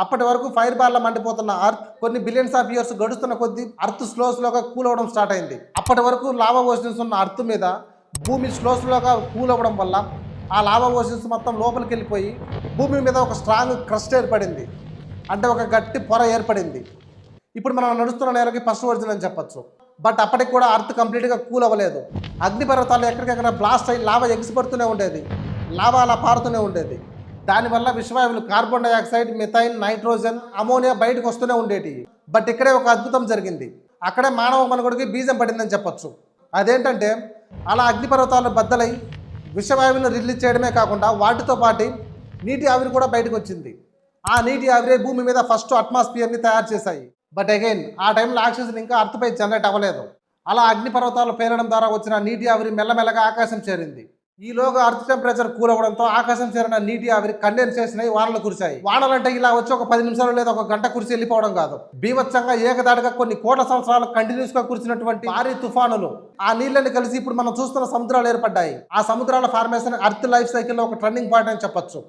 అప్పటి వరకు fire ball లా మండిపోతున్న earth కొన్ని బిలియన్స్ ఆఫ్ ఇయర్స్ గడుస్తున్న కొద్దీ అర్త్ స్లోగా కూల్ అవ్వడం స్టార్ట్ అయింది. అప్పటి వరకు లావా ఓషన్స్ ఉన్న అర్త్ మీద భూమి స్లోగా కూల్ అవ్వడం వల్ల ఆ లావా ఓషన్స్ మొత్తం లోపలికి వెళ్ళిపోయి భూమి మీద ఒక స్ట్రాంగ్ క్రస్ట్ ఏర్పడింది. అంటే ఒక గట్టి పొర ఏర్పడింది. ఇప్పుడు మనం నడుస్తున్న నేలకి ఫస్ట్ ఒరిజిన్ అని చెప్పొచ్చు. బట్ అప్పటికి కూడా అర్త్ కంప్లీట్గా కూల్ అవ్వలేదు. అగ్నిపర్వతాలు ఎక్కడికెక్కడ బ్లాస్ట్ అయ్యి లావా ఎగిసిపడుతూనే ఉండేది. లావా అలా పారుతూనే ఉండేది. దానివల్ల విషవాయువులు carbon dioxide, methane, nitrogen, ammonia బయటకు వస్తూనే ఉండేవి. బట్ ఇక్కడే ఒక అద్భుతం జరిగింది. అక్కడే మానవ మనుగడికి బీజం పడిందని చెప్పొచ్చు. అదేంటంటే అలా అగ్నిపర్వతాలు బద్దలై విషవాయువులను రిలీజ్ చేయడమే కాకుండా వాటితో పాటు నీటి ఆవిరి కూడా బయటకు వచ్చింది. ఆ నీటి ఆవిరే భూమి మీద ఫస్ట్ అట్మాస్ఫియర్ని తయారు చేశాయి. బట్ అగైన్ ఆ టైంలో ఆక్సిజన్ ఇంకా అర్త్పై జనరేట్ అవ్వలేదు. అలా అగ్నిపర్వతాలు పేలడం ద్వారా వచ్చిన నీటి ఆవిరి మెల్లమెల్లగా ఆకాశం చేరింది. ఈలోగా అర్త్ టెంపరేచర్ కూల్ అవ్వడంతో ఆకాశం చేరిన నీటి ఆవిరి కండెన్స్ చేసినాయి, వానలు కురిశాయి. వానలంటే ఇలా వచ్చి ఒక 10 నిమిషాలు లేదా ఒక గంట కురిసి వెళ్ళిపోవడం కాదు. బీభత్సంగా ఏకదాటిగా కొన్ని కోట్ల సంవత్సరాలు కంటిన్యూస్ గా కురిసినటువంటి భారీ తుఫానులు, ఆ నీళ్ళని కలిసి ఇప్పుడు మనం చూస్తున్న సముద్రాలు ఏర్పడ్డాయి. ఆ సముద్రాల ఫార్మేషన్ అర్త్ లైఫ్ సైకిల్లో ఒక టర్నింగ్ పాయింట్ అని చెప్పొచ్చు.